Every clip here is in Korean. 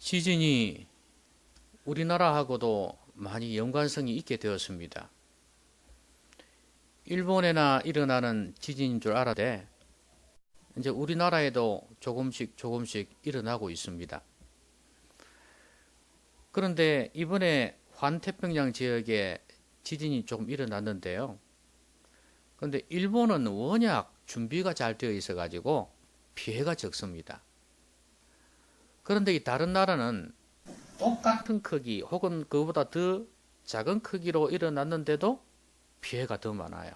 지진이 우리나라하고도 많이 연관성이 있게 되었습니다. 일본에나 일어나는 지진인 줄 알았는데 이제 우리나라에도 조금씩 일어나고 있습니다. 그런데 이번에 환태평양 지역에 지진이 조금 일어났는데요. 그런데 일본은 워낙 준비가 잘 되어 있어 가지고 피해가 적습니다. 그런데 이 다른 나라는 똑같은 크기 혹은 그보다 더 작은 크기로 일어났는데도 피해가 더 많아요.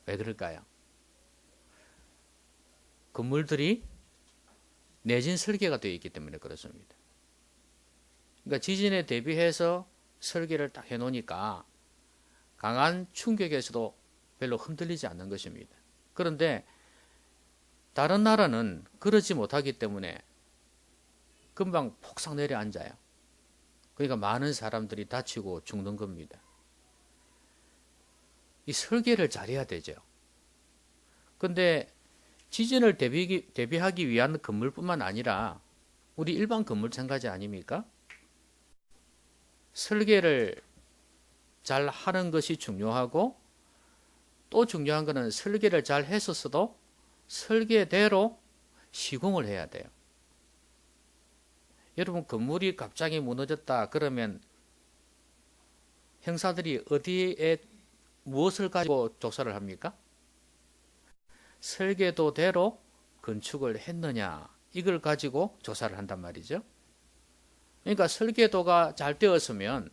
왜 그럴까요? 건물들이 내진 설계가 되어 있기 때문에 그렇습니다. 그러니까 지진에 대비해서 설계를 딱 해놓으니까 강한 충격에서도 별로 흔들리지 않는 것입니다. 그런데 다른 나라는 그러지 못하기 때문에 금방 폭삭 내려앉아요. 그러니까 많은 사람들이 다치고 죽는 겁니다. 이 설계를 잘해야 되죠. 근데 지진을 대비하기 위한 건물뿐만 아니라 우리 일반 건물 마찬가지 아닙니까? 설계를 잘 하는 것이 중요하고 또 중요한 것은 설계를 잘 했었어도 설계대로 시공을 해야 돼요. 여러분 건물이 갑자기 무너졌다 그러면 형사들이 어디에 무엇을 가지고 조사를 합니까? 설계도대로 건축을 했느냐 이걸 가지고 조사를 한단 말이죠. 그러니까 설계도가 잘 되었으면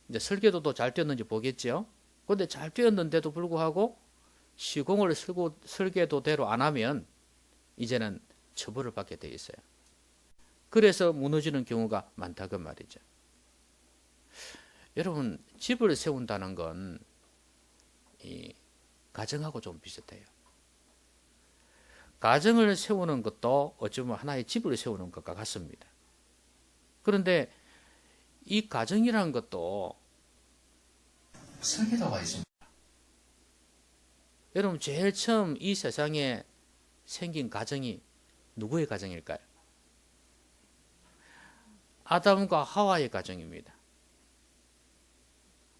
이제 설계도도 잘 되었는지 보겠죠. 그런데 잘 되었는데도 불구하고 시공을 설계도대로 안 하면 이제는 처벌을 받게 돼 있어요. 그래서 무너지는 경우가 많다고 말이죠. 여러분 집을 세운다는 건 이 가정하고 좀 비슷해요. 가정을 세우는 것도 어쩌면 하나의 집을 세우는 것과 같습니다. 그런데 이 가정이라는 것도 설계도가 있습니다. 여러분 제일 처음 이 세상에 생긴 가정이 누구의 가정일까요? 아담과 하와의 가정입니다.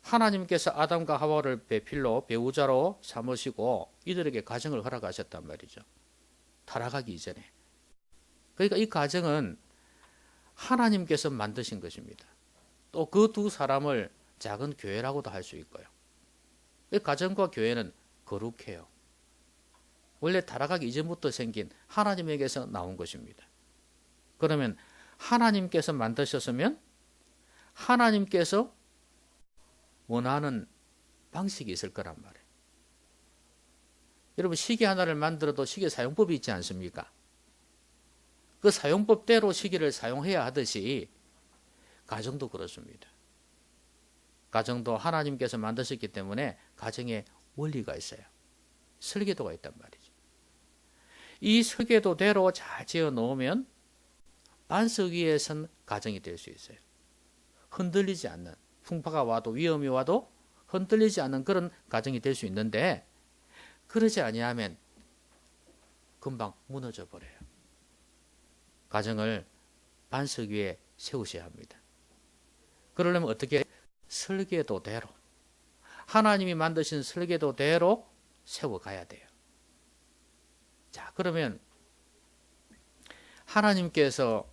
하나님께서 아담과 하와를 배우자로 삼으시고 이들에게 가정을 허락하셨단 말이죠. 타락하기 이전에. 그러니까 이 가정은 하나님께서 만드신 것입니다. 또 그 두 사람을 작은 교회라고도 할 수 있고요. 이 가정과 교회는 거룩해요. 원래 타락하기 이전부터 생긴 하나님에게서 나온 것입니다. 그러면 하나님께서 만드셨으면 하나님께서 원하는 방식이 있을 거란 말이에요. 여러분 시계 하나를 만들어도 시계 사용법이 있지 않습니까? 그 사용법대로 시계를 사용해야 하듯이 가정도 그렇습니다. 가정도 하나님께서 만드셨기 때문에 가정에 원리가 있어요. 설계도가 있단 말이죠. 이 설계도대로 잘 지어 놓으면 반석 위에 선 가정이 될 수 있어요. 흔들리지 않는, 풍파가 와도 위험이 와도 흔들리지 않는 그런 가정이 될 수 있는데 그러지 아니하면 금방 무너져 버려요. 가정을 반석 위에 세우셔야 합니다. 그러려면 어떻게? 설계도대로 하나님이 만드신 설계도대로 세워가야 돼요. 자, 그러면 하나님께서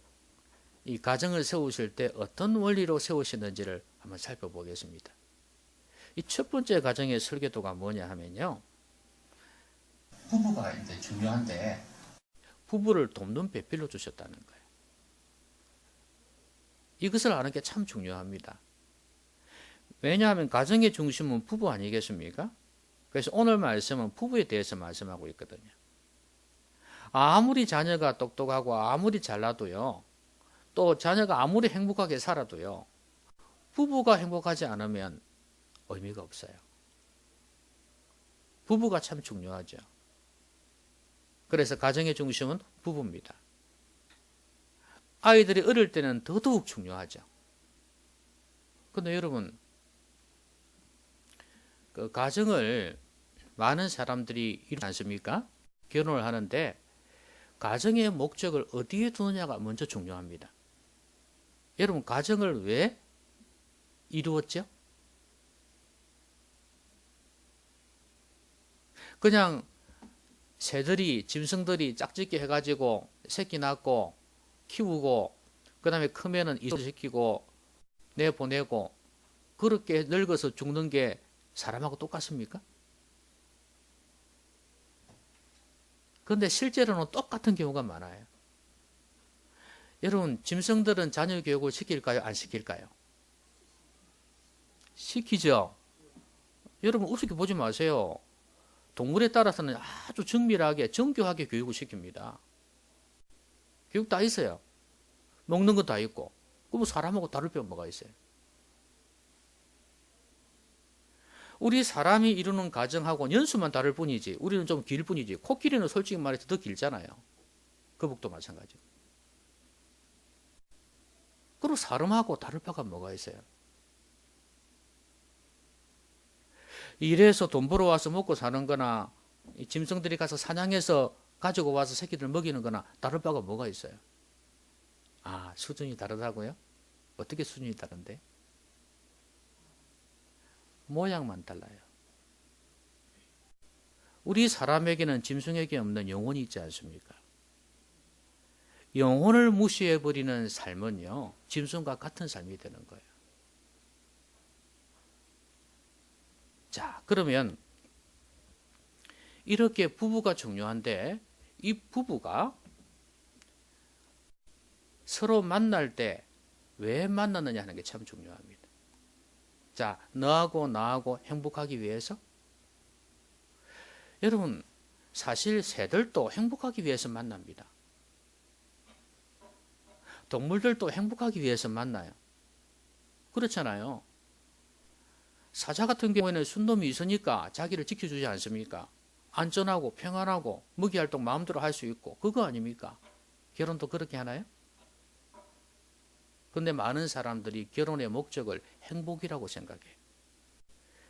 이 가정을 세우실 때 어떤 원리로 세우시는지를 한번 살펴보겠습니다. 이 첫 번째 가정의 설계도가 뭐냐 하면요. 부부가 이제 중요한데 부부를 돕는 배필로 주셨다는 거예요. 이것을 아는 게 참 중요합니다. 왜냐하면 가정의 중심은 부부 아니겠습니까? 그래서 오늘 말씀은 부부에 대해서 말씀하고 있거든요. 아무리 자녀가 똑똑하고 아무리 잘나도요. 또 자녀가 아무리 행복하게 살아도요. 부부가 행복하지 않으면 의미가 없어요. 부부가 참 중요하죠. 그래서 가정의 중심은 부부입니다. 아이들이 어릴 때는 더더욱 중요하죠. 그런데 여러분 그 가정을 많은 사람들이 이루지 않습니까? 결혼을 하는데 가정의 목적을 어디에 두느냐가 먼저 중요합니다. 여러분 가정을 왜 이루었죠? 그냥 새들이 짐승들이 짝짓기 해가지고 새끼 낳고 키우고 그 다음에 크면은 이소시키고 내보내고 그렇게 늙어서 죽는 게 사람하고 똑같습니까? 그런데 실제로는 똑같은 경우가 많아요. 여러분 짐승들은 자녀 교육을 시킬까요? 안 시킬까요? 시키죠. 여러분 우습게 보지 마세요. 동물에 따라서는 아주 정밀하게 정교하게 교육을 시킵니다. 교육 다 있어요. 먹는 거 다 있고. 그럼 사람하고 다를 게 뭐가 있어요? 우리 사람이 이루는 가정하고 연수만 다를 뿐이지 우리는 좀 길 뿐이지 코끼리는 솔직히 말해서 더 길잖아요. 거북도 마찬가지고. 그리고 사람하고 다를 바가 뭐가 있어요? 일해서 돈 벌어와서 먹고 사는 거나 짐승들이 가서 사냥해서 가지고 와서 새끼들 먹이는 거나 다를 바가 뭐가 있어요? 아, 수준이 다르다고요? 어떻게 수준이 다른데? 모양만 달라요. 우리 사람에게는 짐승에게 없는 영혼이 있지 않습니까? 영혼을 무시해버리는 삶은요, 짐승과 같은 삶이 되는 거예요. 자, 그러면 이렇게 부부가 중요한데 이 부부가 서로 만날 때 왜 만났느냐 하는 게 참 중요합니다. 자, 너하고 나하고 행복하기 위해서? 여러분, 사실 새들도 행복하기 위해서 만납니다. 동물들도 행복하기 위해서 만나요. 그렇잖아요. 사자 같은 경우에는 순놈이 있으니까 자기를 지켜주지 않습니까? 안전하고 평안하고 먹이활동 마음대로 할 수 있고 그거 아닙니까? 결혼도 그렇게 하나요? 그런데 많은 사람들이 결혼의 목적을 행복이라고 생각해요.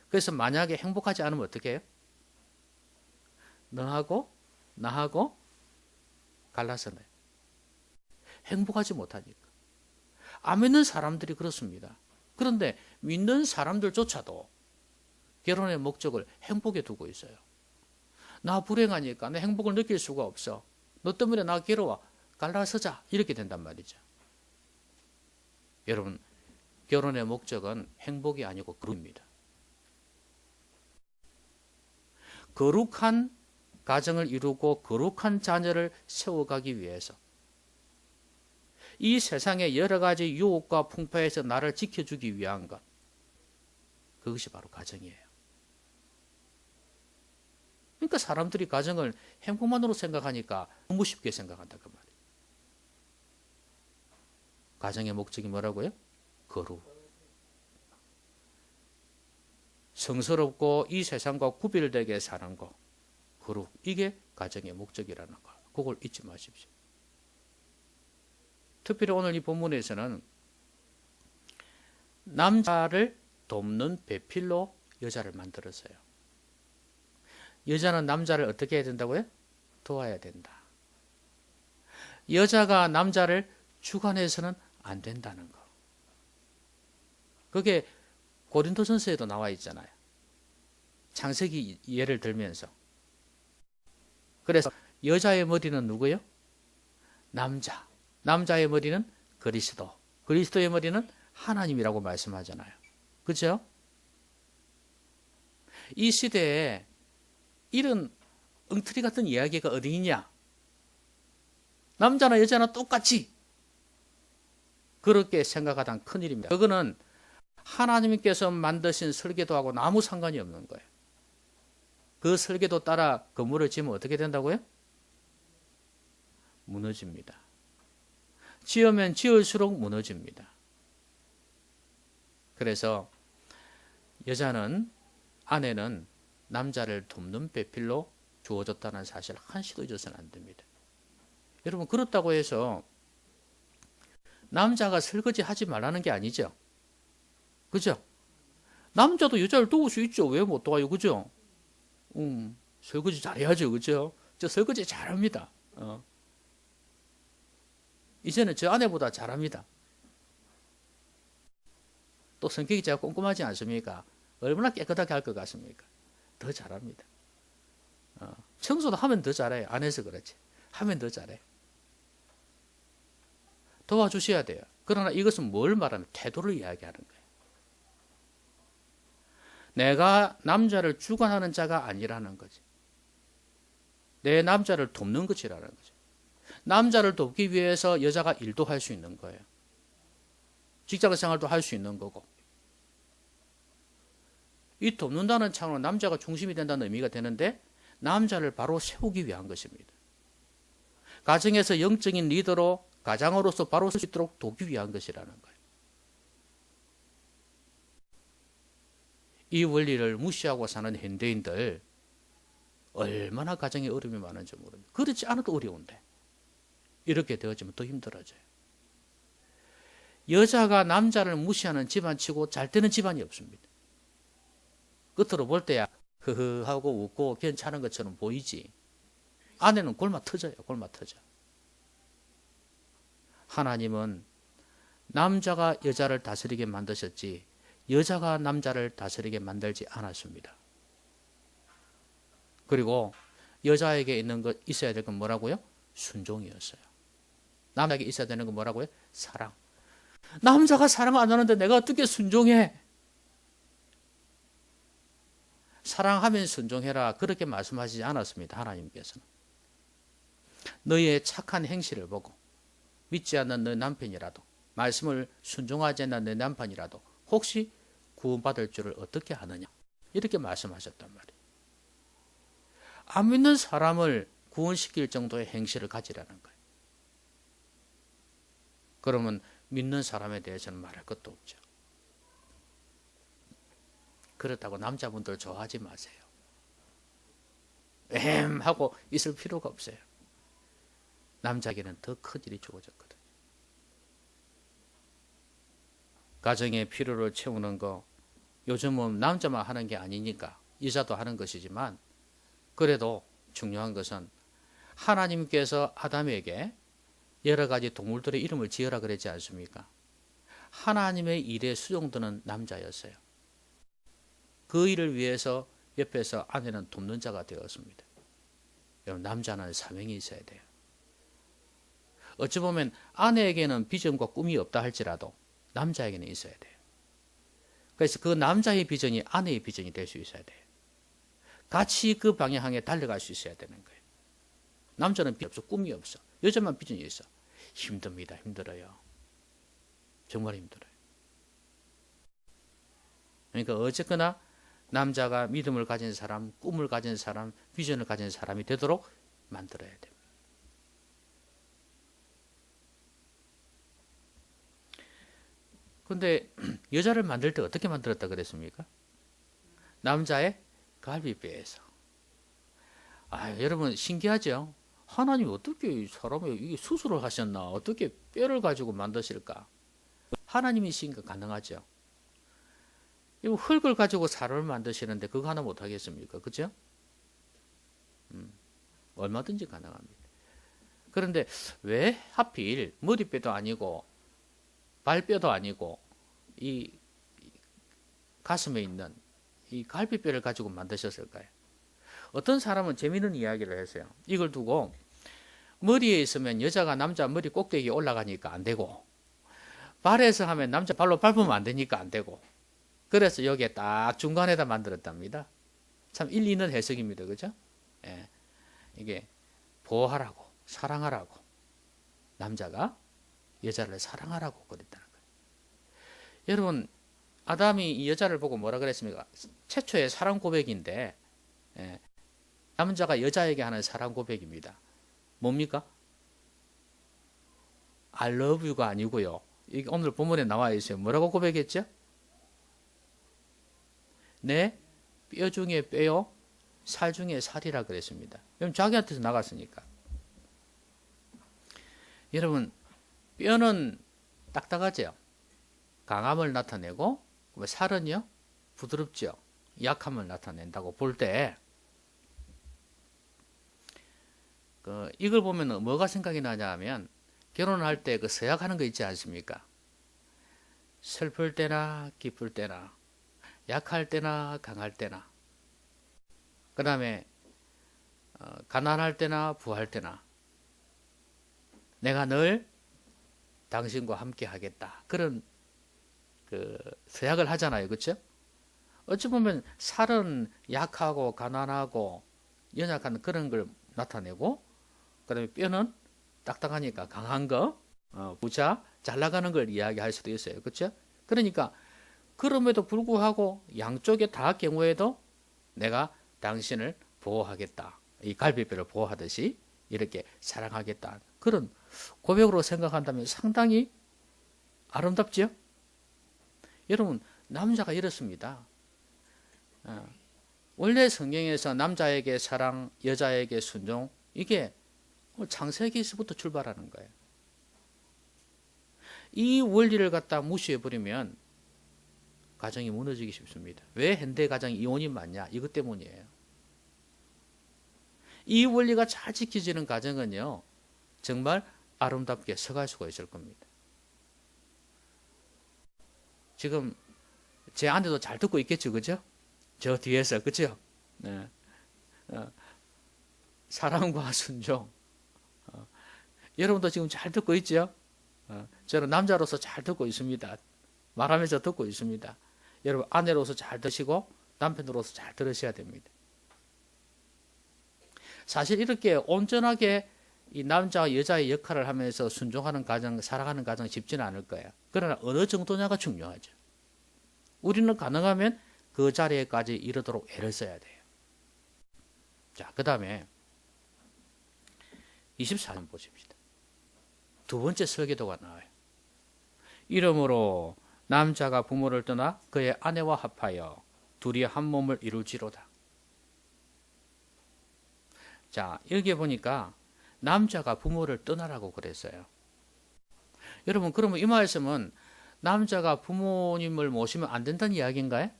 그래서 만약에 행복하지 않으면 어떻게 해요? 너하고 나하고 갈라서 내. 행복하지 못하니까. 안 믿는 사람들이 그렇습니다. 그런데 믿는 사람들조차도 결혼의 목적을 행복에 두고 있어요. 나 불행하니까 내 행복을 느낄 수가 없어. 너 때문에 나 괴로워. 갈라서자. 이렇게 된단 말이죠. 여러분, 결혼의 목적은 행복이 아니고 거룩입니다. 거룩한 가정을 이루고 거룩한 자녀를 세워가기 위해서 이 세상의 여러 가지 유혹과 풍파에서 나를 지켜주기 위한 것, 그것이 바로 가정이에요. 그러니까 사람들이 가정을 행복만으로 생각하니까 너무 쉽게 생각한다 그 말이에요. 가정의 목적이 뭐라고요? 거룩. 성스럽고 이 세상과 구별되게 사는 것, 거룩. 이게 가정의 목적이라는 거. 그걸 잊지 마십시오. 특별히 오늘 이 본문에서는 남자를 돕는 배필로 여자를 만들었어요. 여자는 남자를 어떻게 해야 된다고요? 도와야 된다. 여자가 남자를 주관해서는 안 된다는 거. 그게 고린도전서에도 나와 있잖아요. 창세기 예를 들면서. 그래서 여자의 머리는 누구요? 남자. 남자의 머리는 그리스도. 그리스도의 머리는 하나님이라고 말씀하잖아요. 그렇죠? 이 시대에 이런 엉터리 같은 이야기가 어디 있냐? 남자나 여자나 똑같이 그렇게 생각하다는 큰일입니다. 그거는 하나님께서 만드신 설계도하고 아무 상관이 없는 거예요. 그 설계도 따라 건물을 지으면 어떻게 된다고요? 무너집니다. 지으면 지을수록 무너집니다. 그래서 여자는, 아내는 남자를 돕는 배필로 주어졌다는 사실 한시도 잊어서는 안 됩니다. 여러분, 그렇다고 해서 남자가 설거지 하지 말라는 게 아니죠. 그죠? 남자도 여자를 도울 수 있죠. 왜 못 도와요? 그죠? 설거지 잘해야죠. 그죠? 저 설거지 잘합니다. 이제는 저 아내보다 잘합니다. 또 성격이 제가 꼼꼼하지 않습니까? 얼마나 깨끗하게 할 것 같습니까? 더 잘합니다. 청소도 하면 더 잘해요. 안 해서 그렇지. 하면 더 잘해. 도와주셔야 돼요. 그러나 이것은 뭘 말하는 태도를 이야기하는 거예요. 내가 남자를 주관하는 자가 아니라는 거지. 내 남자를 돕는 것이라는 거죠. 남자를 돕기 위해서 여자가 일도 할 수 있는 거예요. 직장생활도 할 수 있는 거고. 이 돕는다는 차원은 남자가 중심이 된다는 의미가 되는데 남자를 바로 세우기 위한 것입니다. 가정에서 영적인 리더로 가장으로서 바로 설 수 있도록 돕기 위한 것이라는 거예요. 이 원리를 무시하고 사는 현대인들 얼마나 가정에 어려움이 많은지 모릅니다. 그렇지 않아도 어려운데 이렇게 되어지면 더 힘들어져요. 여자가 남자를 무시하는 집안치고 잘 되는 집안이 없습니다. 끝으로 볼 때야 흐흐 하고 웃고 괜찮은 것처럼 보이지. 안에는 골마 터져요. 골마 터져. 하나님은 남자가 여자를 다스리게 만드셨지 여자가 남자를 다스리게 만들지 않았습니다. 그리고 여자에게 있어야 될 건 뭐라고요? 순종이었어요. 남자에게 있어야 되는 건 뭐라고요? 사랑. 남자가 사랑 안 하는데 내가 어떻게 순종해? 사랑하면 순종해라. 그렇게 말씀하시지 않았습니다. 하나님께서는. 너의 착한 행실을 보고 믿지 않는 너 남편이라도 말씀을 순종하지 않는 너 남편이라도 혹시 구원받을 줄을 어떻게 아느냐. 이렇게 말씀하셨단 말이에요. 안 믿는 사람을 구원시킬 정도의 행실을 가지라는 거예요. 그러면 믿는 사람에 대해서는 말할 것도 없죠. 그렇다고 남자분들 좋아하지 마세요. 하고 있을 필요가 없어요. 남자에게는 더 큰 일이 주어졌거든요. 가정의 필요를 채우는 거 요즘은 남자만 하는 게 아니니까 여자도 하는 것이지만 그래도 중요한 것은 하나님께서 아담에게 여러 가지 동물들의 이름을 지어라 그랬지 않습니까? 하나님의 일에 수용되는 남자였어요. 그 일을 위해서 옆에서 아내는 돕는 자가 되었습니다. 여러분, 남자는 사명이 있어야 돼요. 어찌 보면 아내에게는 비전과 꿈이 없다 할지라도 남자에게는 있어야 돼요. 그래서 그 남자의 비전이 아내의 비전이 될 수 있어야 돼요. 같이 그 방향에 달려갈 수 있어야 되는 거예요. 남자는 비전 없어, 꿈이 없어. 여자만 비전이 있어. 힘듭니다. 힘들어요. 정말 힘들어요. 그러니까 어쨌거나 남자가 믿음을 가진 사람, 꿈을 가진 사람, 비전을 가진 사람이 되도록 만들어야 됩니다. 근데 여자를 만들 때 어떻게 만들었다 그랬습니까? 남자의 갈비뼈에서. 여러분 신기하죠? 하나님이 어떻게 사람을 이게 수술을 하셨나? 어떻게 뼈를 가지고 만드실까? 하나님이시니까 가능하죠. 이 흙을 가지고 사람을 만드시는데 그거 하나 못 하겠습니까? 그죠? 얼마든지 가능합니다. 그런데 왜 하필 머리뼈도 아니고 발뼈도 아니고 이 가슴에 있는 이 갈비뼈를 가지고 만드셨을까요? 어떤 사람은 재미있는 이야기를 했어요. 이걸 두고 머리에 있으면 여자가 남자 머리 꼭대기에 올라가니까 안 되고 발에서 하면 남자 발로 밟으면 안 되니까 안 되고 그래서 여기에 딱 중간에다 만들었답니다. 참 일리 있는 해석입니다. 그죠? 예. 이게 보호하라고 사랑하라고 남자가 여자를 사랑하라고 그랬다는 거예요. 여러분 아담이 이 여자를 보고 뭐라 그랬습니까? 최초의 사랑 고백인데 남자가 여자에게 하는 사랑 고백입니다. 뭡니까? I love you가 아니고요. 이게 오늘 본문에 나와 있어요. 뭐라고 고백했죠? 내 뼈 중에 뼈요, 살 중에 살이라 그랬습니다. 그럼 자기한테서 나갔으니까. 여러분 뼈는 딱딱하죠. 강함을 나타내고 살은요 부드럽죠. 약함을 나타낸다고 볼 때 이걸 보면 뭐가 생각이 나냐 하면 결혼할 때 그 서약하는 거 있지 않습니까? 슬플 때나 기쁠 때나 약할 때나 강할 때나 그 다음에 가난할 때나 부할 때나 내가 늘 당신과 함께 하겠다. 그런 서약을 하잖아요. 그렇죠? 어찌 보면 살은 약하고 가난하고 연약한 그런 걸 나타내고 그다음에 뼈는 딱딱하니까 강한 거, 부자, 잘 나가는 걸 이야기할 수도 있어요. 그렇죠? 그러니까 그럼에도 불구하고 양쪽의 다 경우에도 내가 당신을 보호하겠다. 이 갈비뼈를 보호하듯이 이렇게 사랑하겠다. 그런 고백으로 생각한다면 상당히 아름답지요? 여러분, 남자가 이렇습니다. 원래 성경에서 남자에게 사랑, 여자에게 순종, 이게 창세기에서부터 출발하는 거예요. 이 원리를 갖다 무시해버리면 가정이 무너지기 쉽습니다. 왜 현대 가정이 이혼이 많냐? 이것 때문이에요. 이 원리가 잘 지켜지는 가정은요, 정말 아름답게 서갈 수가 있을 겁니다. 지금 제 아내도 잘 듣고 있겠죠, 그죠? 저 뒤에서, 그죠? 네. 사랑과 순종. 여러분도 지금 잘 듣고 있죠? 저는 남자로서 잘 듣고 있습니다. 말하면서 듣고 있습니다. 여러분, 아내로서 잘 드시고 남편으로서 잘 들으셔야 됩니다. 사실 이렇게 온전하게 이 남자와 여자의 역할을 하면서 순종하는 가정, 살아가는 가정은 쉽지는 않을 거예요. 그러나 어느 정도냐가 중요하죠. 우리는 가능하면 그 자리에까지 이르도록 애를 써야 돼요. 자, 그 다음에 24년 보십시다. 두 번째 설계도가 나와요. 이러므로 남자가 부모를 떠나 그의 아내와 합하여 둘이 한 몸을 이룰지로다. 자, 여기에 보니까 남자가 부모를 떠나라고 그랬어요. 여러분, 그러면 이 말씀은 남자가 부모님을 모시면 안 된다는 이야기인가요?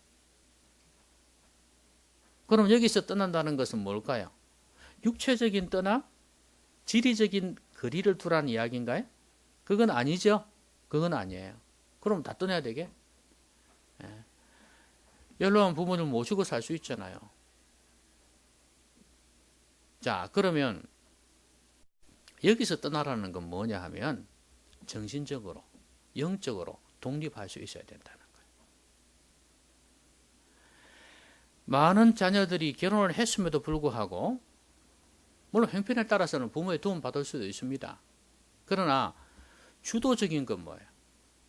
그럼 여기서 떠난다는 것은 뭘까요? 육체적인 떠남? 지리적인 거리를 두라는 이야기인가요? 그건 아니죠. 그건 아니에요. 그럼 다 떠나야 되게? 연로한 부모님 모시고 살 수 있잖아요. 자, 그러면 여기서 떠나라는 건 뭐냐 하면 정신적으로, 영적으로 독립할 수 있어야 된다는 거예요. 많은 자녀들이 결혼을 했음에도 불구하고 물론 형편에 따라서는 부모의 도움 받을 수도 있습니다. 그러나 주도적인 건 뭐예요?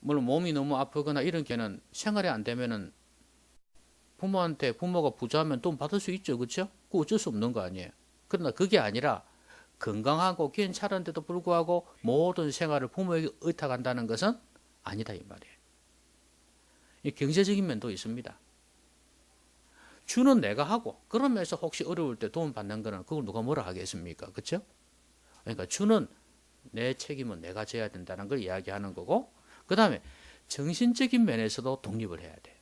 물론 몸이 너무 아프거나 이런 게는 생활이 안 되면은 부모한테 부모가 부자면 돈 받을 수 있죠. 그렇죠? 그거 어쩔 수 없는 거 아니에요. 그러나 그게 아니라 건강하고 괜찮은데도 불구하고 모든 생활을 부모에게 의탁한다는 것은 아니다 이 말이에요. 이 경제적인 면도 있습니다. 주는 내가 하고 그러면서 혹시 어려울 때 도움 받는 거는 그걸 누가 뭐라 하겠습니까? 그렇죠? 그러니까 주는 내 책임은 내가 져야 된다는 걸 이야기하는 거고 그 다음에 정신적인 면에서도 독립을 해야 돼.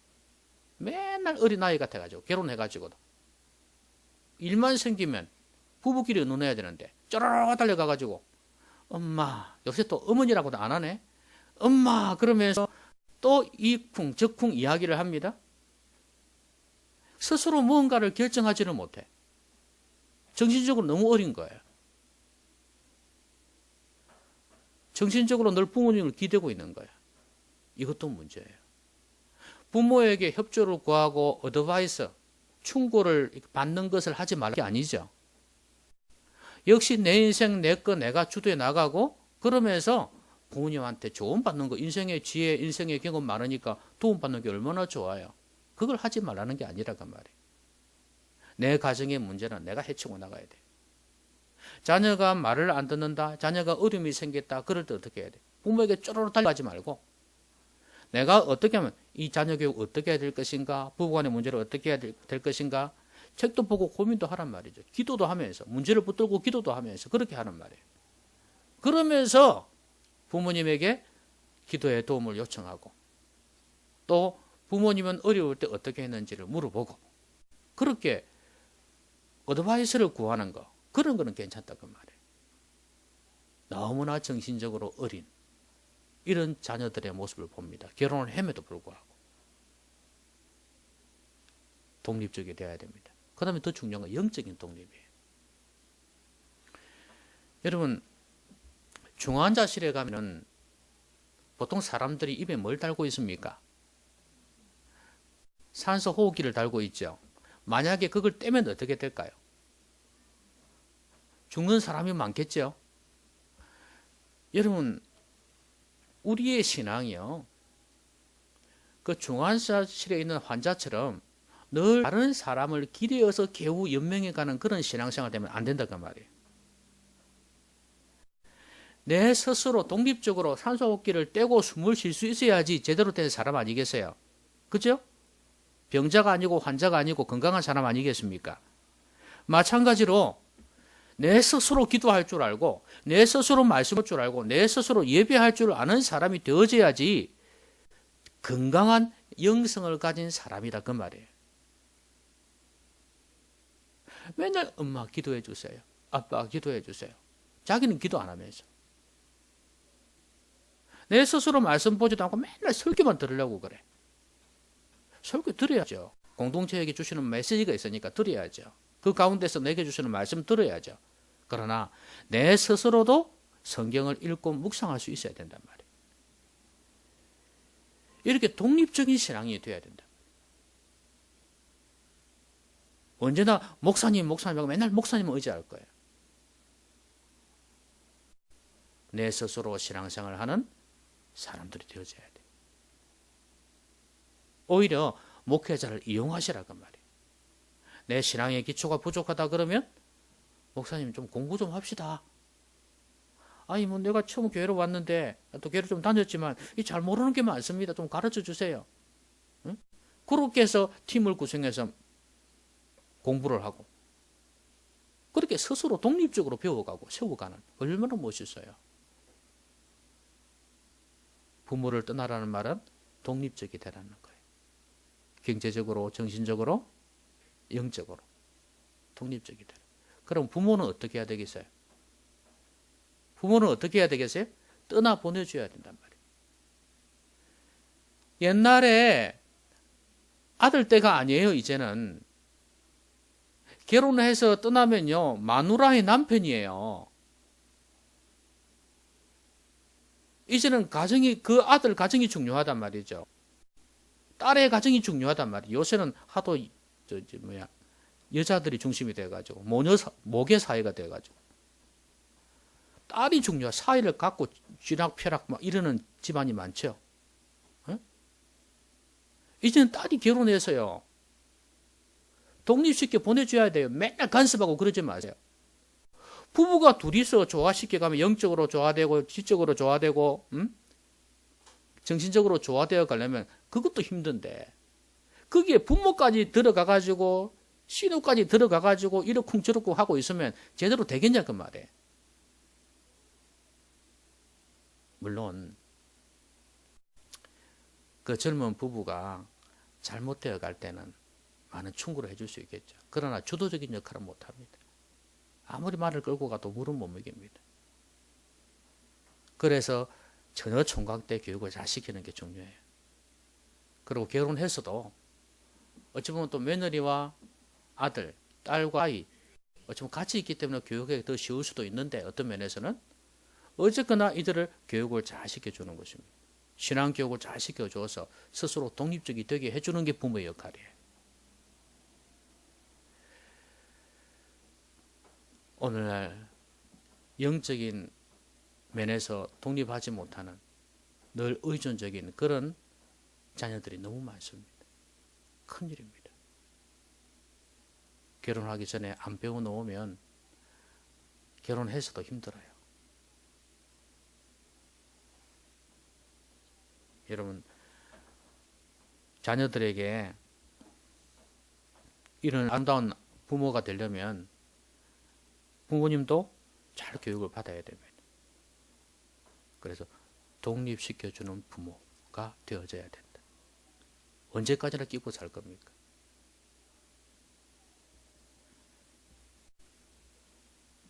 맨날 어린아이 같아가지고 결혼해가지고도 일만 생기면 부부끼리 의논해야 되는데 쪼르르 달려가가지고 엄마 요새 또 어머니라고도 안 하네. 엄마 그러면서 또 이쿵 저쿵 이야기를 합니다. 스스로 무언가를 결정하지는 못해. 정신적으로 너무 어린 거예요. 정신적으로 늘 부모님을 기대고 있는 거예요. 이것도 문제예요. 부모에게 협조를 구하고 어드바이스, 충고를 받는 것을 하지 말는 게 아니죠. 역시 내 인생 내 거 내가 주도해 나가고 그러면서 부모님한테 조언 받는 거 인생의 지혜, 인생의 경험 많으니까 도움 받는 게 얼마나 좋아요. 그걸 하지 말라는 게 아니라고 말이에요. 내 가정의 문제는 내가 해치고 나가야 돼. 자녀가 말을 안 듣는다. 자녀가 어려움이 생겼다. 그럴 때 어떻게 해야 돼? 부모에게 쪼르르 달려가지 말고 내가 어떻게 하면 이 자녀 교육 어떻게 해야 될 것인가? 부부간의 문제를 어떻게 해야 될 것인가? 책도 보고 고민도 하란 말이죠. 기도도 하면서 문제를 붙들고 기도도 하면서 그렇게 하는 말이에요. 그러면서 부모님에게 기도의 도움을 요청하고 또 부모님은 어려울 때 어떻게 했는지를 물어보고 그렇게 어드바이스를 구하는 거 그런 거는 괜찮다고 말이에요. 너무나 정신적으로 어린 이런 자녀들의 모습을 봅니다. 결혼을 함에도 불구하고. 독립적이 되어야 됩니다. 그 다음에 더 중요한 건 영적인 독립이에요. 여러분, 중환자실에 가면은 보통 사람들이 입에 뭘 달고 있습니까? 산소 호흡기를 달고 있죠. 만약에 그걸 떼면 어떻게 될까요? 죽는 사람이 많겠죠. 여러분, 우리의 신앙이요, 그 중환자실에 있는 환자처럼 늘 다른 사람을 기대어서 겨우 연명해가는 그런 신앙생활 되면 안 된다 그 말이에요. 내 스스로 독립적으로 산소호흡기를 떼고 숨을 쉴 수 있어야지 제대로 된 사람 아니겠어요? 그죠? 병자가 아니고 환자가 아니고 건강한 사람 아니겠습니까? 마찬가지로 내 스스로 기도할 줄 알고 내 스스로 말씀할 줄 알고 내 스스로 예배할 줄 아는 사람이 되어져야지 건강한 영성을 가진 사람이다 그 말이에요. 맨날 엄마 기도해 주세요. 아빠 기도해 주세요. 자기는 기도 안 하면서. 내 스스로 말씀 보지도 않고 맨날 설교만 들으려고 그래. 설교 들어야죠. 공동체에게 주시는 메시지가 있으니까 들어야죠. 그 가운데서 내게 주시는 말씀 들어야죠. 그러나 내 스스로도 성경을 읽고 묵상할 수 있어야 된단 말이에요. 이렇게 독립적인 신앙이 되어야 된다. 언제나 목사님하고 맨날 목사님을 의지할 거예요. 내 스스로 신앙생활을 하는 사람들이 되어져야 돼. 오히려 목회자를 이용하시라고 말이에요. 내 신앙의 기초가 부족하다 그러면 목사님 좀 공부 좀 합시다. 아니 뭐 내가 처음 교회로 왔는데 또 교회를 좀 다녔지만 잘 모르는 게 많습니다. 좀 가르쳐 주세요. 응? 그렇게 해서 팀을 구성해서 공부를 하고 그렇게 스스로 독립적으로 배워가고 세워가는 얼마나 멋있어요. 부모를 떠나라는 말은 독립적이 되라는 거예요. 경제적으로, 정신적으로, 영적으로 독립적이 되라. 그럼 부모는 어떻게 해야 되겠어요? 부모는 어떻게 해야 되겠어요? 떠나 보내줘야 된단 말이에요. 옛날에 아들 때가 아니에요. 이제는 결혼해서 떠나면요 마누라의 남편이에요. 이제는 가정이 그 아들 가정이 중요하단 말이죠. 딸의 가정이 중요하단 말이에요. 요새는 하도 여자들이 중심이 돼가지고 모계 사회가 돼가지고 딸이 중요해. 사회를 갖고 쥐락펴락 막 이러는 집안이 많죠. 어? 이제는 딸이 결혼해서요 독립시켜 보내줘야 돼요. 맨날 간섭하고 그러지 마세요. 부부가 둘이서 조화시켜 가면 영적으로 조화되고 지적으로 조화되고 정신적으로 조화되어 가려면 그것도 힘든데 거기에 부모까지 들어가 가지고 신우까지 들어가 가지고 이러쿵저러쿵 하고 있으면 제대로 되겠냐 그 말이에요. 물론 그 젊은 부부가 잘못되어 갈 때는 많은 충고를 해줄 수 있겠죠. 그러나 주도적인 역할은 못합니다. 아무리 말을 끌고 가도 물은 못 먹입니다. 그래서 전혀 총각 때 교육을 잘 시키는 게 중요해요. 그리고 결혼해서도 어찌 보면 또 며느리와 아들, 딸과 아이 어찌 보면 같이 있기 때문에 교육이 더 쉬울 수도 있는데 어떤 면에서는 어쨌거나 이들을 교육을 잘 시켜주는 것입니다. 신앙교육을 잘 시켜줘서 스스로 독립적이 되게 해주는 게 부모의 역할이에요. 오늘날 영적인 면에서 독립하지 못하는 늘 의존적인 그런 자녀들이 너무 많습니다. 큰일입니다. 결혼하기 전에 안 배워놓으면 결혼해서도 힘들어요. 여러분, 자녀들에게 이런 아름다운 부모가 되려면 부모님도 잘 교육을 받아야 됩니다. 그래서 독립시켜주는 부모가 되어져야 된다. 언제까지나 끼고 살 겁니까?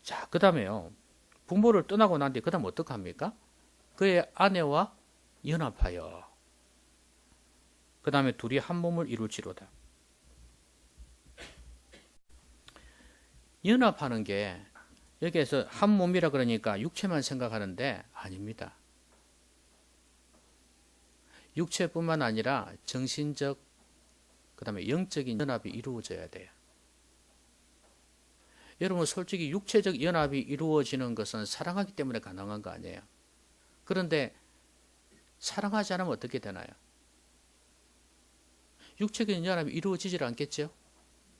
자, 그 다음에요. 부모를 떠나고 난 뒤에 그 다음 어떡합니까? 그의 아내와 연합하여 그 다음에 둘이 한 몸을 이룰지로다. 연합하는 게 여기에서 한 몸이라 그러니까 육체만 생각하는데 아닙니다. 육체뿐만 아니라 정신적 그 다음에 영적인 연합이 이루어져야 돼요. 여러분 솔직히 육체적 연합이 이루어지는 것은 사랑하기 때문에 가능한 거 아니에요. 그런데 사랑하지 않으면 어떻게 되나요? 육체적인 연합이 이루어지질 않겠죠?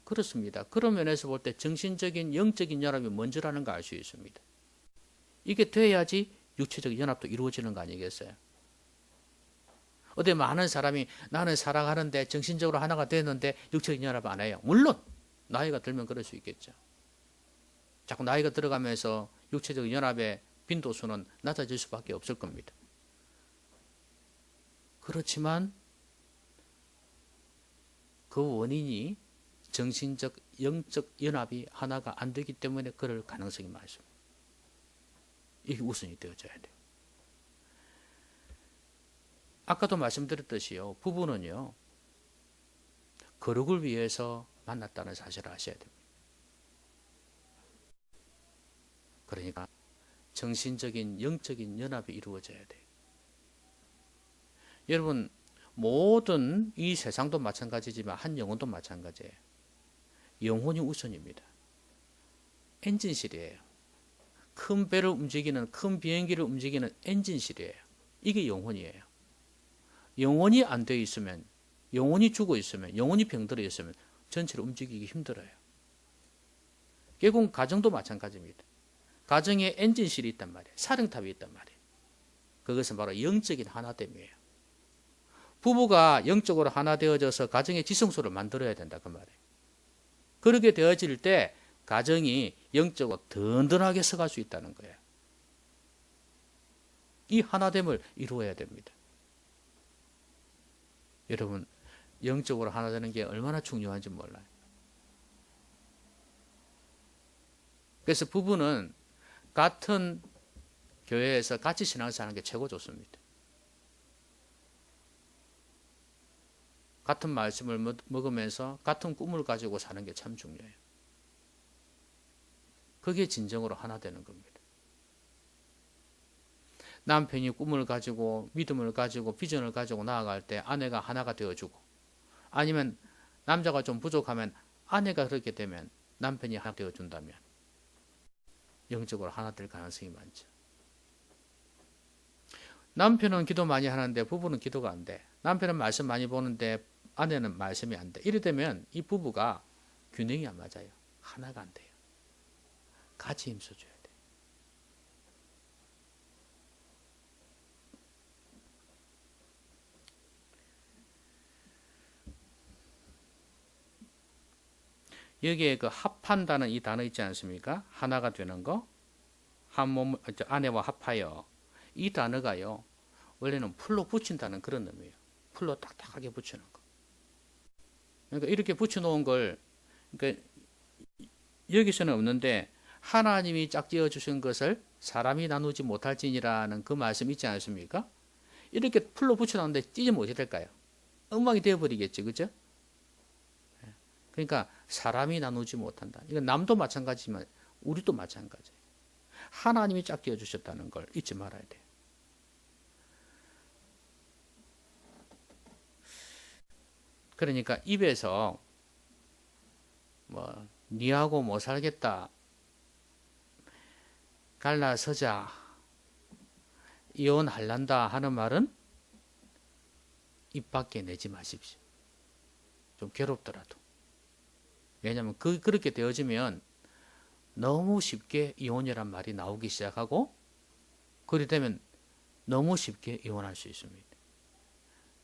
그렇습니다. 그런 면에서 볼 때 정신적인 영적인 연합이 먼저라는 걸 알 수 있습니다. 이게 돼야지 육체적 연합도 이루어지는 거 아니겠어요? 어디 많은 사람이 나는 사랑하는데 정신적으로 하나가 되는데 육체적 연합 안 해요. 물론 나이가 들면 그럴 수 있겠죠. 자꾸 나이가 들어가면서 육체적 연합의 빈도수는 낮아질 수밖에 없을 겁니다. 그렇지만 그 원인이 정신적, 영적 연합이 하나가 안 되기 때문에 그럴 가능성이 많습니다. 이게 우선이 되어져야 돼요. 아까도 말씀드렸듯이요. 부부는요. 거룩을 위해서 만났다는 사실을 아셔야 됩니다. 그러니까 정신적인 영적인 연합이 이루어져야 돼요. 여러분 모든 이 세상도 마찬가지지만 한 영혼도 마찬가지예요. 영혼이 우선입니다. 엔진실이에요. 큰 배를 움직이는 큰 비행기를 움직이는 엔진실이에요. 이게 영혼이에요. 영혼이 안 되어 있으면 영혼이 죽어 있으면 영혼이 병들어 있으면 전체를 움직이기 힘들어요. 결국 가정도 마찬가지입니다. 가정에 엔진실이 있단 말이에요. 사령탑이 있단 말이에요. 그것은 바로 영적인 하나됨이에요. 부부가 영적으로 하나 되어져서 가정의 지성소를 만들어야 된다 그 말이에요. 그렇게 되어질 때 가정이 영적으로 든든하게 서갈 수 있다는 거예요. 이 하나됨을 이루어야 됩니다. 여러분 영적으로 하나 되는 게 얼마나 중요한지 몰라요. 그래서 부부는 같은 교회에서 같이 신앙생활 하는 게 최고 좋습니다. 같은 말씀을 먹으면서 같은 꿈을 가지고 사는 게 참 중요해요. 그게 진정으로 하나 되는 겁니다. 남편이 꿈을 가지고 믿음을 가지고 비전을 가지고 나아갈 때 아내가 하나가 되어주고 아니면 남자가 좀 부족하면 아내가 그렇게 되면 남편이 하나 되어준다면 영적으로 하나 될 가능성이 많죠. 남편은 기도 많이 하는데 부부는 기도가 안 돼. 남편은 말씀 많이 보는데 아내는 말씀이 안 돼. 이래 되면 이 부부가 균형이 안 맞아요. 하나가 안 돼요. 같이 힘써줘야 돼. 여기에 그 합한다는 이 단어 있지 않습니까? 하나가 되는 거. 한 몸, 아내와 합하여. 이 단어가요. 원래는 풀로 붙인다는 그런 의미예요. 풀로 딱딱하게 붙이는 거. 그러니까 이렇게 붙여놓은 걸 그러니까 여기서는 없는데 하나님이 짝지어 주신 것을 사람이 나누지 못할지니라는 그 말씀 있지 않습니까? 이렇게 풀로 붙여놨는데 찢으면 어떻게 될까요? 엉망이 되어버리겠지, 그죠? 그러니까 사람이 나누지 못한다. 이건 남도 마찬가지지만 우리도 마찬가지예요. 하나님이 짝지어 주셨다는 걸 잊지 말아야 돼요. 그러니까 입에서 뭐 니하고 못 살겠다, 갈라서자, 이혼할란다 하는 말은 입 밖에 내지 마십시오. 좀 괴롭더라도. 왜냐하면 그렇게 되어지면 너무 쉽게 이혼이란 말이 나오기 시작하고 그리 되면 너무 쉽게 이혼할 수 있습니다.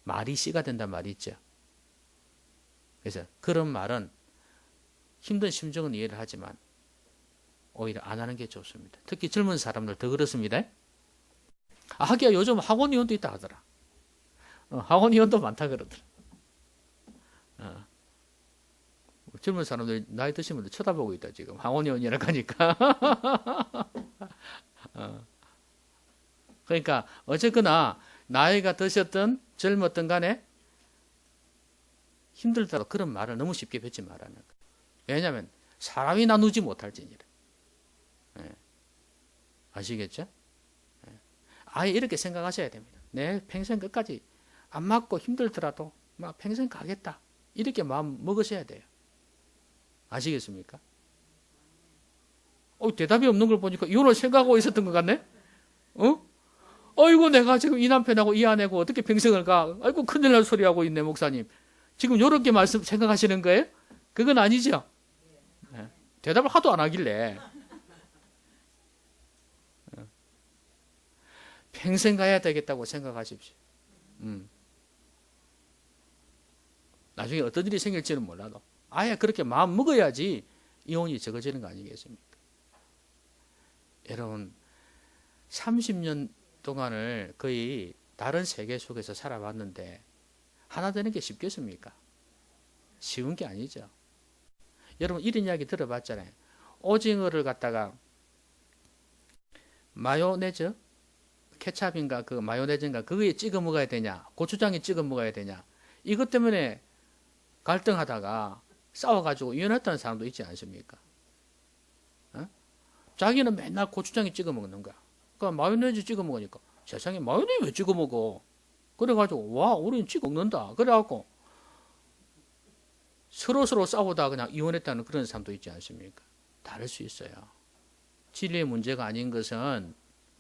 말이 씨가 된단 말이 있죠. 그래서 그런 말은 힘든 심정은 이해를 하지만 오히려 안 하는 게 좋습니다. 특히 젊은 사람들 더 그렇습니다. 하기야 요즘 학원 이혼도 있다 하더라. 학원 이혼도 많다 그러더라. 젊은 사람들 나이 드신 분들 쳐다보고 있다 지금. 학원 이혼이라고 하니까. 그러니까 어쨌거나 나이가 드셨든 젊었든 간에 힘들다고 그런 말을 너무 쉽게 뱉지 말라는 거예요. 왜냐하면 사람이 나누지 못할지니라. 예. 아시겠죠? 예. 아예 이렇게 생각하셔야 됩니다. 내 평생 끝까지 안 맞고 힘들더라도 막 평생 가겠다. 이렇게 마음 먹으셔야 돼요. 아시겠습니까? 대답이 없는 걸 보니까 이혼을 생각하고 있었던 것 같네? 아이고, 내가 지금 이 남편하고 이 아내고 어떻게 평생을 가? 아이고, 큰일 날 소리 하고 있네, 목사님. 지금 이렇게 생각하시는 거예요? 그건 아니죠? 네. 대답을 하도 안 하길래. 평생 가야 되겠다고 생각하십시오. 나중에 어떤 일이 생길지는 몰라도 아예 그렇게 마음 먹어야지 이혼이 적어지는 거 아니겠습니까? 여러분 30년 동안을 거의 다른 세계 속에서 살아왔는데 하나 되는 게 쉽겠습니까? 쉬운 게 아니죠. 여러분 이런 이야기 들어봤잖아요. 오징어를 갖다가 마요네즈? 케찹인가 그 마요네즈인가 그거에 찍어 먹어야 되냐 고추장에 찍어 먹어야 되냐 이것 때문에 갈등하다가 싸워가지고 이혼했다는 사람도 있지 않습니까? 자기는 맨날 고추장에 찍어 먹는 거야. 그러니까 마요네즈 찍어 먹으니까 세상에 마요네즈 왜 찍어 먹어? 그래가지고 와 우리는 찍어 먹는다. 그래갖고 서로 싸우다 그냥 이혼했다는 그런 사람도 있지 않습니까? 다를 수 있어요. 진리의 문제가 아닌 것은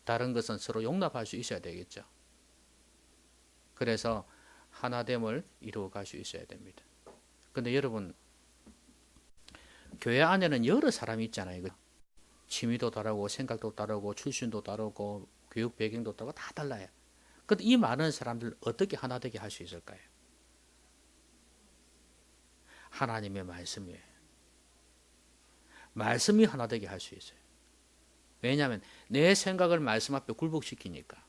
다른 것은 서로 용납할 수 있어야 되겠죠. 그래서 하나됨을 이루어갈 수 있어야 됩니다. 근데 여러분 교회 안에는 여러 사람이 있잖아요. 취미도 다르고 생각도 다르고 출신도 다르고 교육 배경도 다르고 다 달라요. 근데 이 많은 사람들 어떻게 하나 되게 할 수 있을까요? 하나님의 말씀이에요. 말씀이 하나 되게 할 수 있어요. 왜냐하면 내 생각을 말씀 앞에 굴복시키니까.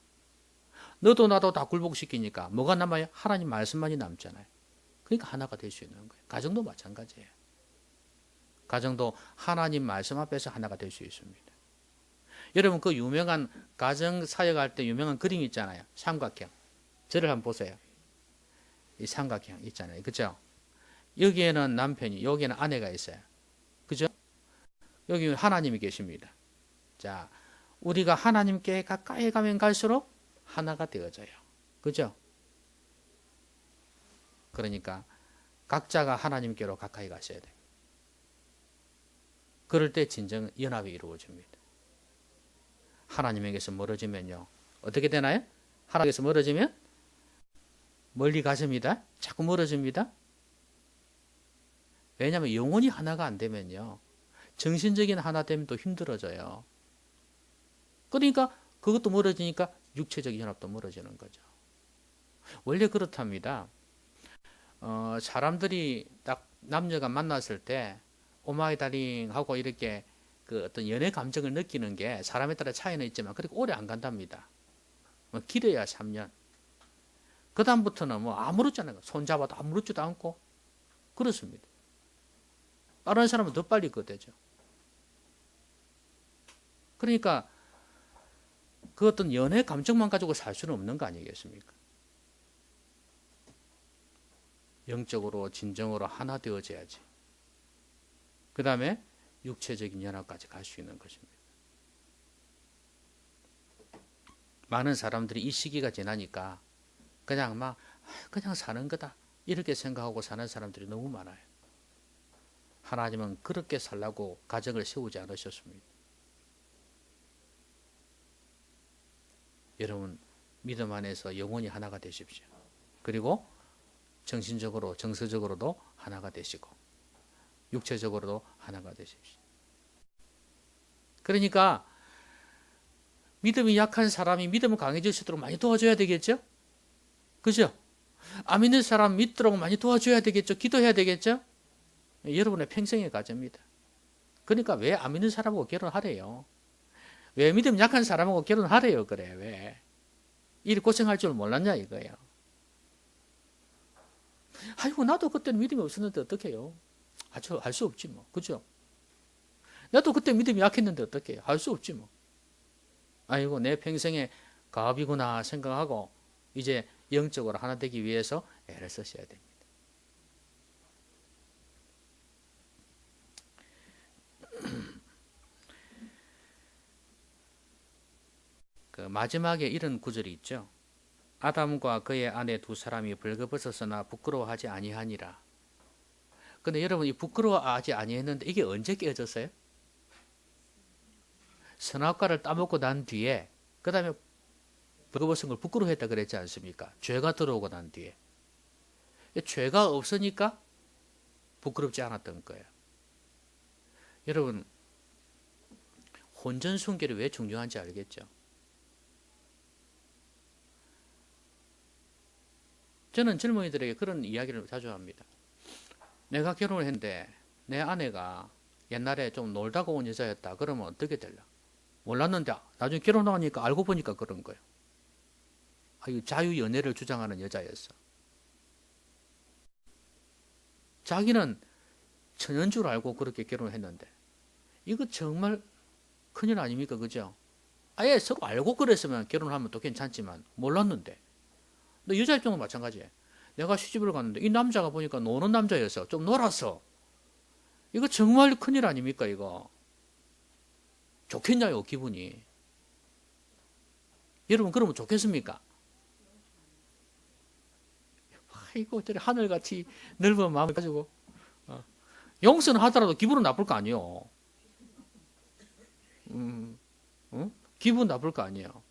너도 나도 다 굴복시키니까 뭐가 남아요? 하나님 말씀만이 남잖아요. 그러니까 하나가 될 수 있는 거예요. 가정도 마찬가지예요. 가정도 하나님 말씀 앞에서 하나가 될 수 있습니다. 여러분 그 유명한 가정 사역할 때 유명한 그림 있잖아요. 삼각형. 저를 한번 보세요. 이 삼각형 있잖아요. 그죠? 여기에는 남편이, 여기에는 아내가 있어요. 그죠? 여기 하나님이 계십니다. 자, 우리가 하나님께 가까이 가면 갈수록 하나가 되어져요. 그죠? 그러니까 각자가 하나님께로 가까이 가셔야 돼요. 그럴 때 진정 연합이 이루어집니다. 하나님에게서 멀어지면요. 어떻게 되나요? 하나님에게서 멀어지면 멀리 가십니다. 자꾸 멀어집니다. 왜냐하면 영혼이 하나가 안 되면요. 정신적인 하나됨도 힘들어져요. 그러니까 그것도 멀어지니까 육체적 연합도 멀어지는 거죠. 원래 그렇답니다. 사람들이 딱 남녀가 만났을 때 오마이 다링 하고 이렇게 그 어떤 연애 감정을 느끼는 게 사람에 따라 차이는 있지만 그렇게 오래 안 간답니다. 길어야 3년. 그 다음부터는 뭐 아무렇지 않아요. 손잡아도 아무렇지도 않고 그렇습니다. 빠른 사람은 더 빨리 그거 되죠. 그러니까 그 어떤 연애 감정만 가지고 살 수는 없는 거 아니겠습니까? 영적으로 진정으로 하나 되어져야지. 그 다음에 육체적인 연합까지 갈 수 있는 것입니다. 많은 사람들이 이 시기가 지나니까 그냥 사는 거다 이렇게 생각하고 사는 사람들이 너무 많아요. 하나님은 그렇게 살라고 가정을 세우지 않으셨습니다. 여러분 믿음 안에서 영원히 하나가 되십시오. 그리고 정신적으로 정서적으로도 하나가 되시고 육체적으로도 하나가 되십시오. 그러니까 믿음이 약한 사람이 믿음을 강해질 수 있도록 많이 도와줘야 되겠죠? 그죠? 안 믿는 사람 믿도록 많이 도와줘야 되겠죠? 기도해야 되겠죠? 여러분의 평생의 과제입니다. 그러니까 왜 안 믿는 사람하고 결혼하래요? 왜 믿음 약한 사람하고 결혼하래요? 그래 왜? 이리 고생할 줄 몰랐냐 이거예요. 아이고 나도 그때는 믿음이 없었는데 어떡해요? 할 수 없지 뭐. 그죠? 나도 그때 믿음이 약했는데 어떡해요? 할 수 없지 뭐. 아이고 내 평생의 가업이구나 생각하고 이제 영적으로 하나 되기 위해서 애를 쓰셔야 됩니다. 그 마지막에 이런 구절이 있죠. 아담과 그의 아내 두 사람이 벌거벗었으나 부끄러워하지 아니하니라. 근데 여러분, 이 부끄러워하지 아니했는데 이게 언제 깨어졌어요? 선악과를 따먹고 난 뒤에, 그 다음에 벌거벗은 걸 부끄러워했다 그랬지 않습니까? 죄가 들어오고 난 뒤에. 죄가 없으니까 부끄럽지 않았던 거예요. 여러분, 혼전 순결이 왜 중요한지 알겠죠? 저는 젊은이들에게 그런 이야기를 자주 합니다. 내가 결혼을 했는데 내 아내가 옛날에 좀 놀다가 온 여자였다. 그러면 어떻게 될라? 몰랐는데 나중에 결혼하니까 알고 보니까 그런 거예요. 자유연애를 주장하는 여자였어. 자기는 천연 줄 알고 그렇게 결혼을 했는데 이거 정말 큰일 아닙니까? 그죠? 아예 서로 알고 그랬으면 결혼하면 또 괜찮지만 몰랐는데. 너 여자 입장도 마찬가지예요. 내가 시집을 갔는데 이 남자가 보니까 노는 남자여서 좀 놀았어. 이거 정말 큰일 아닙니까? 이거 좋겠냐요, 기분이. 여러분, 그러면 좋겠습니까? 아이고, 저래 하늘같이 넓은 마음을 가지고 용서는 하더라도 기분은 나쁠 거 아니에요. 기분 나쁠 거 아니에요.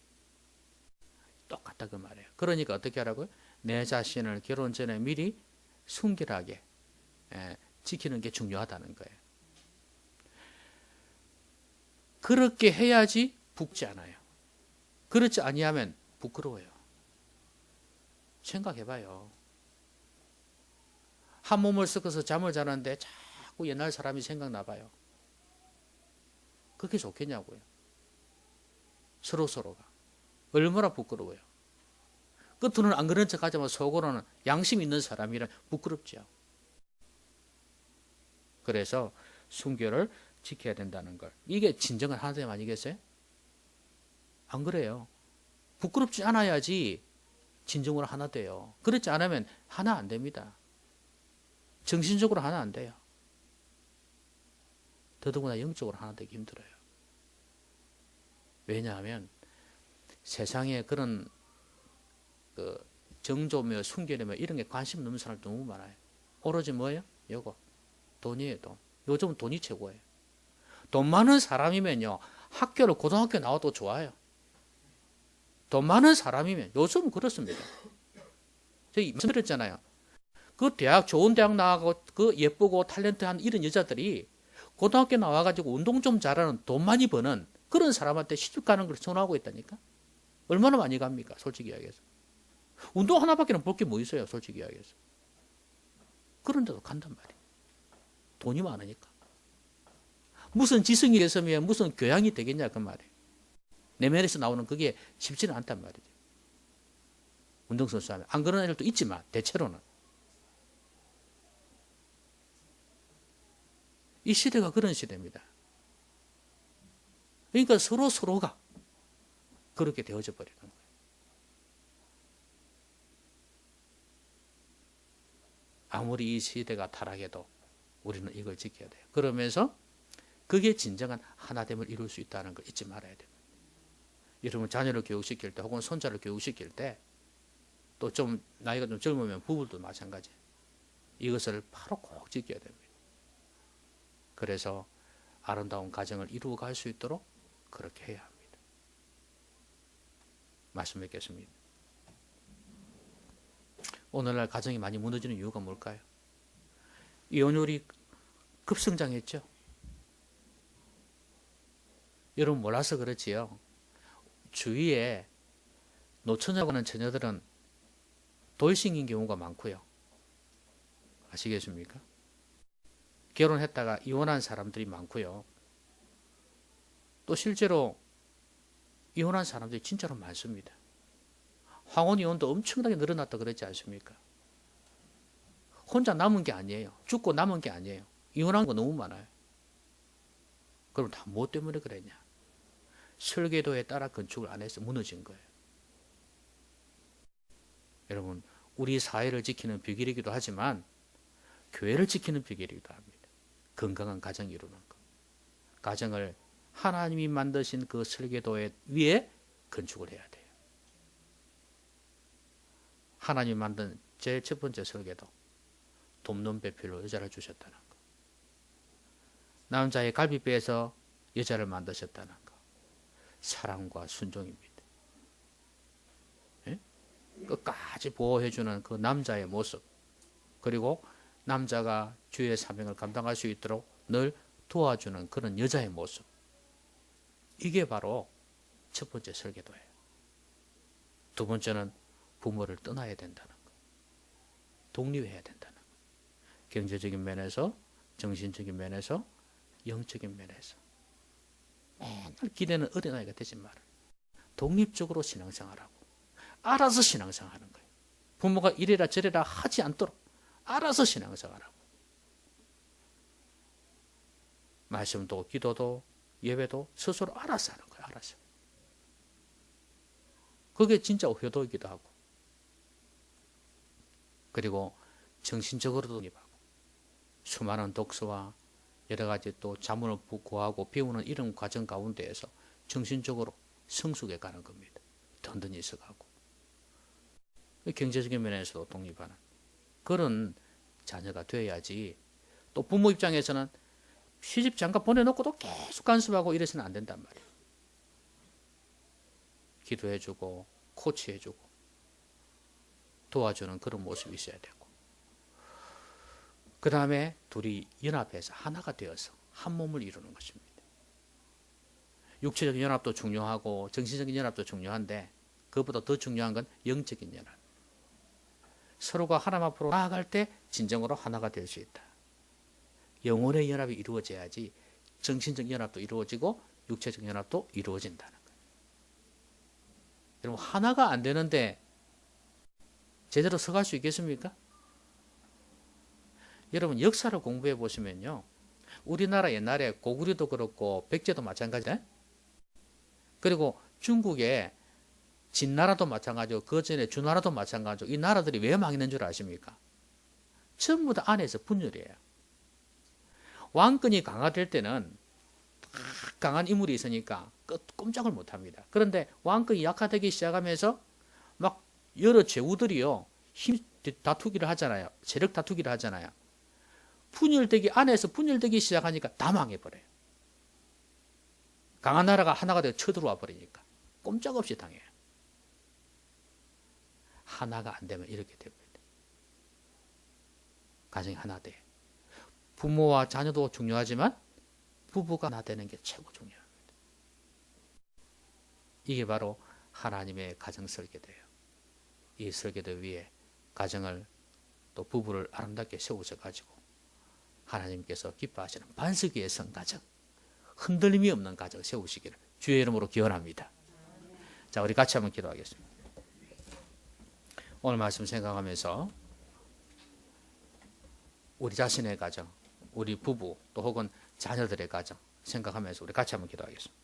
똑같다 그 말이에요. 그러니까 어떻게 하라고요? 내 자신을 결혼 전에 미리 순결하게 지키는 게 중요하다는 거예요. 그렇게 해야지 붓지 않아요. 그렇지 아니하면 부끄러워요. 생각해봐요. 한 몸을 섞어서 잠을 자는데 자꾸 옛날 사람이 생각나봐요. 그게 좋겠냐고요. 서로가. 얼마나 부끄러워요. 끝으로는 안 그런 척 하지만 속으로는 양심 있는 사람이라 부끄럽죠. 그래서 순결을 지켜야 된다는 걸. 이게 진정한 하나됨 아니겠어요? 안 그래요. 부끄럽지 않아야지 진정으로 하나 돼요. 그렇지 않으면 하나 안 됩니다. 정신적으로 하나 안 돼요. 더더구나 영적으로 하나 되기 힘들어요. 왜냐하면 세상에 그런 정조며 순결이며 이런 게 관심 없는 사람 너무 많아요. 오로지 뭐예요? 요거 돈이에요. 돈. 요즘은 돈이 최고예요. 돈 많은 사람이면요, 학교를 고등학교 나와도 좋아요. 돈 많은 사람이면 요즘은 그렇습니다. 저희 말씀드렸잖아요. 그 대학, 좋은 대학 나가고 그 예쁘고 탤런트한 이런 여자들이 고등학교 나와가지고 운동 좀 잘하는, 돈 많이 버는 그런 사람한테 시집 가는 걸 선호하고 있다니까. 얼마나 많이 갑니까? 솔직히 이야기해서. 운동 하나밖에 볼 게 뭐 있어요? 솔직히 이야기해서. 그런데도 간단 말이에요. 돈이 많으니까. 무슨 지성이 있으면 무슨 교양이 되겠냐 그 말이에요. 내면에서 나오는 그게 쉽지는 않단 말이죠. 운동선수 하면. 안 그런 애들도 있지만 대체로는. 이 시대가 그런 시대입니다. 그러니까 서로가 그렇게 되어져 버리는 거예요. 아무리 이 시대가 타락해도 우리는 이걸 지켜야 돼요. 그러면서 그게 진정한 하나됨을 이룰 수 있다는 걸 잊지 말아야 돼요. 여러분, 자녀를 교육시킬 때 혹은 손자를 교육시킬 때 또 좀 나이가 좀 젊으면 부부도 마찬가지. 이것을 바로 꼭 지켜야 됩니다. 그래서 아름다운 가정을 이루어갈 수 있도록 그렇게 해야 합니다. 말씀 뵙겠습니다. 오늘날 가정이 많이 무너지는 이유가 뭘까요? 이혼율이 급성장했죠. 여러분 몰라서 그렇지요. 주위에 노처녀라고 하는 처녀들은 돌싱인 경우가 많고요. 아시겠습니까? 결혼했다가 이혼한 사람들이 많고요. 또 실제로 이혼한 사람들이 진짜로 많습니다. 황혼 이혼도 엄청나게 늘어났다 그랬지 않습니까? 혼자 남은 게 아니에요. 죽고 남은 게 아니에요. 이혼한 거 너무 많아요. 그럼 다 뭐 때문에 그랬냐? 설계도에 따라 건축을 안 해서 무너진 거예요. 여러분, 우리 사회를 지키는 비결이기도 하지만 교회를 지키는 비결이기도 합니다. 건강한 가정이 이루는 것. 가정을 하나님이 만드신 그 설계도에 위에 건축을 해야 돼요. 하나님이 만든 제일 첫 번째 설계도, 돕는 배필로 여자를 주셨다는 것. 남자의 갈비뼈에서 여자를 만드셨다는 것. 사랑과 순종입니다. 예? 끝까지 보호해주는 그 남자의 모습, 그리고 남자가 주의 사명을 감당할 수 있도록 늘 도와주는 그런 여자의 모습. 이게 바로 첫 번째 설계도예요. 두 번째는 부모를 떠나야 된다는 것. 독립해야 된다는 것. 경제적인 면에서, 정신적인 면에서, 영적인 면에서. 맨날 기대는 어린아이가 되지 마라. 독립적으로 신앙생활하고 알아서 신앙생활하는 거예요. 부모가 이래라 저래라 하지 않도록 알아서 신앙생활하고, 말씀도 기도도 예배도 스스로 알아서 하는 거예요. 알아서. 그게 진짜 효도이기도 하고, 그리고 정신적으로도 독립하고, 수많은 독서와 여러 가지 또 자문을 구하고 배우는 이런 과정 가운데에서 정신적으로 성숙해 가는 겁니다. 든든히 있어가고, 경제적인 면에서도 독립하는 그런 자녀가 되어야지. 또 부모 입장에서는 시집 장가 보내놓고도 계속 간섭하고 이래서는 안 된단 말이에요. 기도해주고 코치해주고 도와주는 그런 모습이 있어야 되고, 그 다음에 둘이 연합해서 하나가 되어서 한 몸을 이루는 것입니다. 육체적인 연합도 중요하고 정신적인 연합도 중요한데, 그것보다 더 중요한 건 영적인 연합. 서로가 하나님 앞으로 나아갈 때 진정으로 하나가 될 수 있다. 영혼의 연합이 이루어져야지 정신적 연합도 이루어지고 육체적 연합도 이루어진다는 거예요. 여러분, 하나가 안 되는데 제대로 서갈 수 있겠습니까? 여러분, 역사를 공부해 보시면요, 우리나라 옛날에 고구려도 그렇고 백제도 마찬가지네. 그리고 중국의 진나라도 마찬가지고 그 전에 주나라도 마찬가지고, 이 나라들이 왜 망했는 줄 아십니까? 전부 다 안에서 분열이에요. 왕권이 강화될 때는 강한 인물이 있으니까 꼼짝을 못합니다. 그런데 왕권이 약화되기 시작하면서 막 여러 제후들이요, 힘 다투기를 하잖아요. 세력 다투기를 하잖아요. 안에서 분열되기 시작하니까 다 망해버려요. 강한 나라가 하나가 되어 쳐들어와 버리니까 꼼짝없이 당해요. 하나가 안 되면 이렇게 됩니다. 가정이 하나 돼. 부모와 자녀도 중요하지만 부부가 하나 되는 게 최고 중요합니다. 이게 바로 하나님의 가정 설계도예요. 이 설계도 위에 가정을, 또 부부를 아름답게 세우셔가지고 하나님께서 기뻐하시는 반석 위의 성가정, 흔들림이 없는 가정 세우시기를 주의 이름으로 기원합니다. 자, 우리 같이 한번 기도하겠습니다. 오늘 말씀 생각하면서 우리 자신의 가정, 우리 부부 또 혹은 자녀들의 가정 생각하면서 우리 같이 한번 기도하겠습니다.